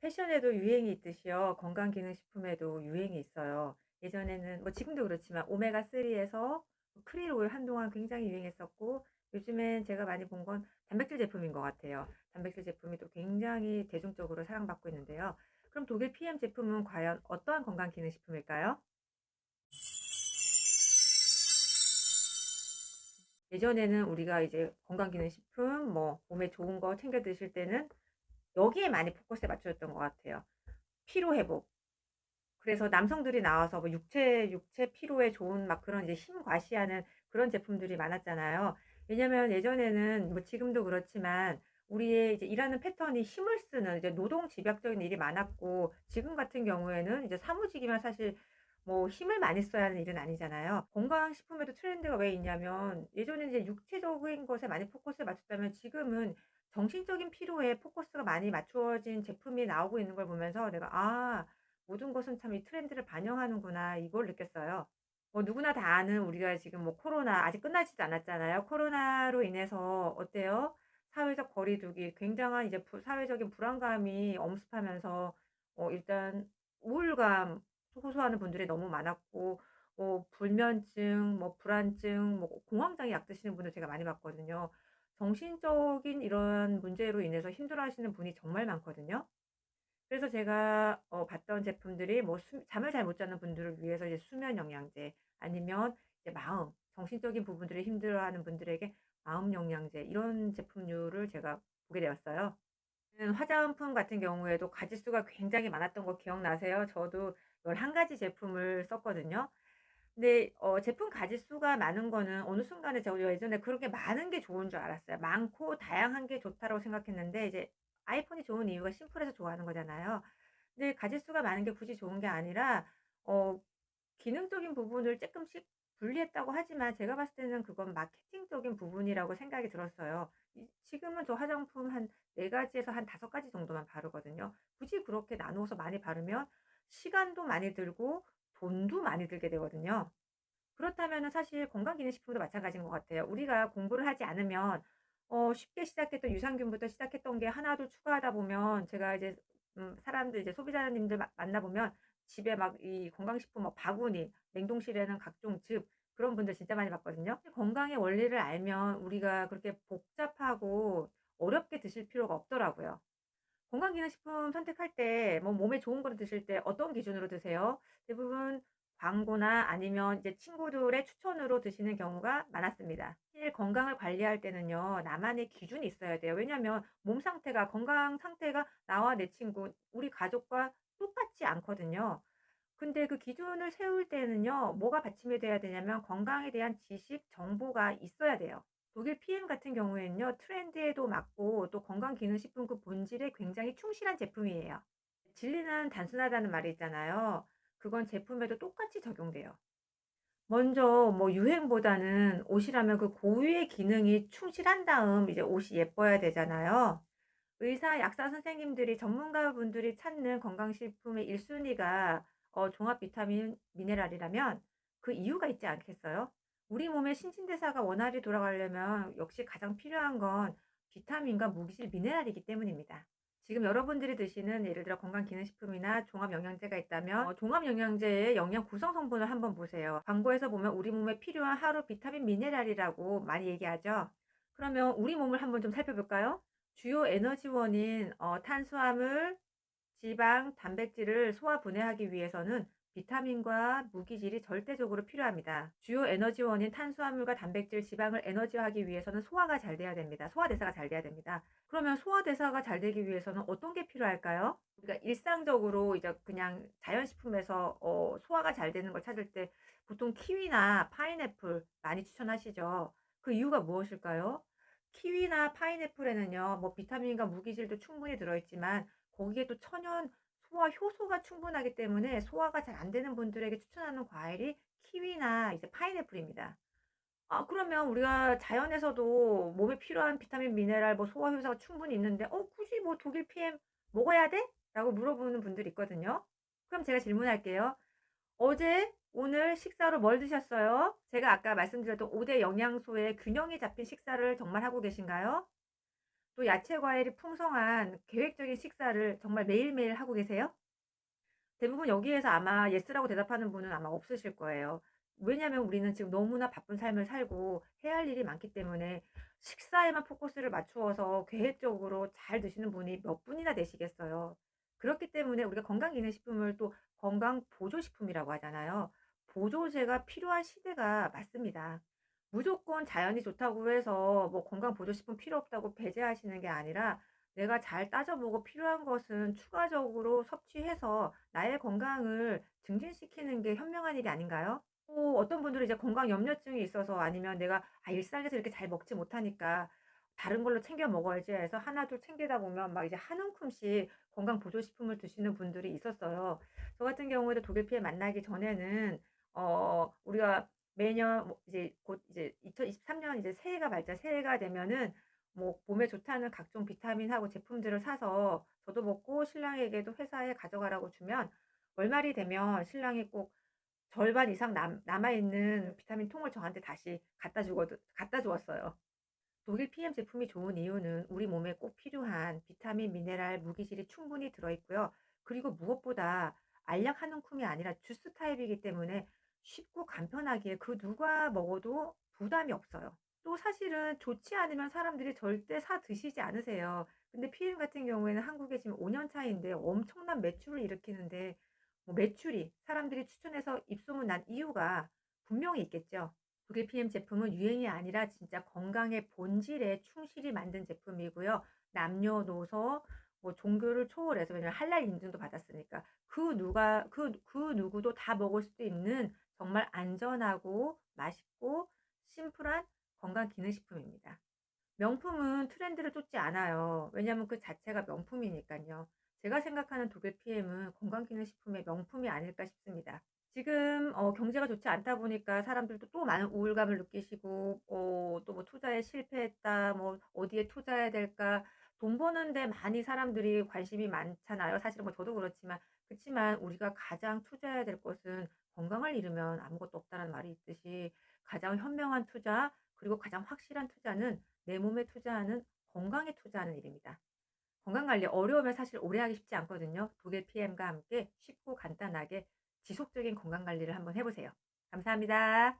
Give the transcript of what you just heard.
패션에도 유행이 있듯이요. 건강기능식품에도 유행이 있어요. 예전에는 뭐 지금도 그렇지만 오메가3에서 크릴 오일 한동안 굉장히 유행했었고, 요즘엔 제가 많이 본 건 단백질 제품인 것 같아요. 단백질 제품이 또 굉장히 대중적으로 사랑받고 있는데요. 그럼 독일 PM 제품은 과연 어떠한 건강기능식품일까요? 예전에는 우리가 이제 건강기능식품, 뭐 몸에 좋은 거 챙겨 드실 때는 여기에 많이 포커스에 맞춰졌던 것 같아요. 피로 회복. 그래서 남성들이 나와서 뭐 육체 피로에 좋은 막 그런 이제 힘 과시하는 그런 제품들이 많았잖아요. 왜냐면 예전에는 뭐 지금도 그렇지만 우리의 이제 일하는 패턴이 힘을 쓰는 이제 노동 집약적인 일이 많았고, 지금 같은 경우에는 이제 사무직이면 사실 뭐 힘을 많이 써야 하는 일은 아니잖아요. 건강식품에도 트렌드가 왜 있냐면, 예전에 이제 육체적인 것에 많이 포커스를 맞췄다면 지금은 정신적인 피로에 포커스가 많이 맞추어진 제품이 나오고 있는 걸 보면서 내가 '아, 모든 것은 참 이 트렌드를 반영하는구나.' 이걸 느꼈어요. 뭐 누구나 다 아는, 우리가 지금 뭐 코로나 아직 끝나지도 않았잖아요. 코로나로 인해서 어때요? 사회적 거리 두기, 굉장한 이제 사회적인 불안감이 엄습하면서 일단 우울감 호소하는 분들이 너무 많았고, 뭐 불면증, 뭐 불안증, 뭐 공황장애 약 드시는 분들 제가 많이 봤거든요. 정신적인 이런 문제로 인해서 힘들어하시는 분이 정말 많거든요. 그래서 제가 봤던 제품들이 뭐 잠을 잘 못 자는 분들을 위해서 이제 수면 영양제, 아니면 이제 정신적인 부분들을 힘들어하는 분들에게 마음 영양제, 이런 제품류를 제가 보게 되었어요. 화장품 같은 경우에도 가짓수가 굉장히 많았던 거 기억나세요? 저도 11 가지 제품을 썼거든요. 근데 제품 가짓수가 많은 거는 어느 순간에 저 예전에 그렇게 많은 게 좋은 줄 알았어요. 많고 다양한 게 좋다라고 생각했는데, 이제 아이폰이 좋은 이유가 심플해서 좋아하는 거잖아요. 근데 가짓수가 많은 게 굳이 좋은 게 아니라 어 기능적인 부분을 쪼끔씩 분리했다고 하지만, 제가 봤을 때는 그건 마케팅적인 부분이라고 생각이 들었어요. 지금은 저 화장품 한 4 가지에서 한 5 가지 정도만 바르거든요. 굳이 그렇게 나눠서 많이 바르면 시간도 많이 들고 돈도 많이 들게 되거든요. 그렇다면은 사실 건강기능식품도 마찬가지인 것 같아요. 우리가 공부를 하지 않으면 쉽게 시작했던 유산균부터 시작했던 게 하나둘 추가하다 보면, 제가 이제 사람들 이제 소비자님들 만나 보면 집에 막 이 건강식품 막 바구니, 냉동실에는 각종 즙, 그런 분들 진짜 많이 봤거든요. 건강의 원리를 알면 우리가 그렇게 복잡하고 어렵게 드실 필요가 없더라고요. 건강기능식품 선택할 때 뭐 몸에 좋은 거를 드실 때 어떤 기준으로 드세요? 대부분 광고나 아니면 이제 친구들의 추천으로 드시는 경우가 많았습니다. 사실 건강을 관리할 때는요, 나만의 기준이 있어야 돼요. 왜냐하면 몸 상태가, 건강 상태가 나와 내 친구, 우리 가족과 똑같지 않거든요. 근데 그 기준을 세울 때는요, 뭐가 받침이 돼야 되냐면 건강에 대한 지식, 정보가 있어야 돼요. 독일 PM 같은 경우에는요, 트렌드에도 맞고 또 건강기능식품 그 본질에 굉장히 충실한 제품이에요. 진리는 단순하다는 말이 있잖아요. 그건 제품에도 똑같이 적용돼요. 먼저 뭐 유행보다는 옷이라면 그 고유의 기능이 충실한 다음 이제 옷이 예뻐야 되잖아요. 의사, 약사 선생님들이, 전문가분들이 찾는 건강식품의 1 순위가 종합 비타민 미네랄이라면 그 이유가 있지 않겠어요? 우리 몸의 신진대사가 원활히 돌아가려면 역시 가장 필요한 건 비타민과 무기질 미네랄이기 때문입니다. 지금 여러분들이 드시는 예를 들어 건강기능식품이나 종합영양제가 있다면 종합영양제의 영양 구성 성분을 한번 보세요. 광고에서 보면 우리 몸에 필요한 하루 비타민 미네랄이라고 많이 얘기하죠. 그러면 우리 몸을 한번 좀 살펴볼까요? 주요 에너지원인 탄수화물, 지방, 단백질을 소화 분해하기 위해서는 비타민과 무기질이 절대적으로 필요합니다. 주요 에너지원인 탄수화물과 단백질, 지방을 에너지화하기 위해서는 소화가 잘 돼야 됩니다. 소화대사가 잘 돼야 됩니다. 그러면 소화대사가 잘 되기 위해서는 어떤 게 필요할까요? 우리가 일상적으로 이제 그냥 자연식품에서 소화가 잘 되는 걸 찾을 때 보통 키위나 파인애플 많이 추천하시죠. 그 이유가 무엇일까요? 키위나 파인애플에는요, 뭐 비타민과 무기질도 충분히 들어있지만 거기에 또 천연 소화 효소가 충분하기 때문에 소화가 잘 안 되는 분들에게 추천하는 과일이 키위나 이제 파인애플입니다. 아, 그러면 우리가 자연에서도 몸에 필요한 비타민, 미네랄, 뭐 소화 효소가 충분히 있는데 굳이 뭐 독일 PM 먹어야 돼? 라고 물어보는 분들이 있거든요. 그럼 제가 질문할게요. 어제, 오늘 식사로 뭘 드셨어요? 제가 아까 말씀드렸던 5대 영양소의 균형이 잡힌 식사를 정말 하고 계신가요? 또 야채 과일이 풍성한 계획적인 식사를 정말 매일매일 하고 계세요? 대부분 여기에서 아마 예스라고 대답하는 분은 아마 없으실 거예요. 왜냐하면 우리는 지금 너무나 바쁜 삶을 살고 해야 할 일이 많기 때문에 식사에만 포커스를 맞추어서 계획적으로 잘 드시는 분이 몇 분이나 되시겠어요. 그렇기 때문에 우리가 건강기능식품을 또 건강보조식품이라고 하잖아요. 보조제가 필요한 시대가 맞습니다. 무조건 자연이 좋다고 해서 뭐 건강보조식품 필요 없다고 배제하시는 게 아니라 내가 잘 따져보고 필요한 것은 추가적으로 섭취해서 나의 건강을 증진시키는 게 현명한 일이 아닌가요? 또 어떤 분들은 이제 건강 염려증이 있어서 아니면 내가 일상에서 이렇게 잘 먹지 못하니까 '다른 걸로 챙겨 먹어야지.' 해서 하나 둘 챙기다 보면 막 이제 한 움큼씩 건강 보조식품을 드시는 분들이 있었어요. 저 같은 경우에도 독일 피해 만나기 전에는 우리가 매년 뭐 이제 곧 이제 2023년 이제 새해가 밝자 새해가 되면은 뭐 몸에 좋다는 각종 비타민하고 제품들을 사서 저도 먹고 신랑에게도 회사에 가져가라고 주면 월말이 되면 신랑이 꼭 절반 이상 남아 있는 비타민 통을 저한테 다시 갖다 주었어요. 독일 PM 제품이 좋은 이유는 우리 몸에 꼭 필요한 비타민, 미네랄, 무기질이 충분히 들어 있고요. 그리고 무엇보다 알약 한 움큼이 아니라 주스 타입이기 때문에 쉽고 간편하기에 그 누가 먹어도 부담이 없어요. 또 사실은 좋지 않으면 사람들이 절대 사 드시지 않으세요. 근데 PM 같은 경우에는 한국에 지금 5년 차인데 엄청난 매출을 일으키는데 뭐 매출이 사람들이 추천해서 입소문 난 이유가 분명히 있겠죠. 독일 PM 제품은 유행이 아니라 진짜 건강의 본질에 충실히 만든 제품이고요. 남녀노소 뭐 종교를 초월해서 왜냐면 할랄 인증도 받았으니까 그 누구도 다 먹을 수도 있는 정말 안전하고 맛있고 심플한 건강 기능식품입니다. 명품은 트렌드를 쫓지 않아요. 왜냐하면 그 자체가 명품이니깐요. 제가 생각하는 독일 PM은 건강기능식품의 명품이 아닐까 싶습니다. 지금 경제가 좋지 않다 보니까 사람들도 또 많은 우울감을 느끼시고 또 뭐 '투자에 실패했다.' 뭐 '어디에 투자해야 될까.' 돈 버는 데 많이 사람들이 관심이 많잖아요. 사실은 뭐 저도 그렇지만. 그치만 우리가 가장 투자해야 될 것은 건강을 잃으면 아무것도 없다는 말이 있듯이 가장 현명한 투자 그리고 가장 확실한 투자는 내 몸에 투자하는 건강에 투자하는 일입니다. 건강 관리 어려우면 사실 오래 하기 쉽지 않거든요. 독일 PM과 함께 쉽고 간단하게 지속적인 건강 관리를 한번 해 보세요. 감사합니다.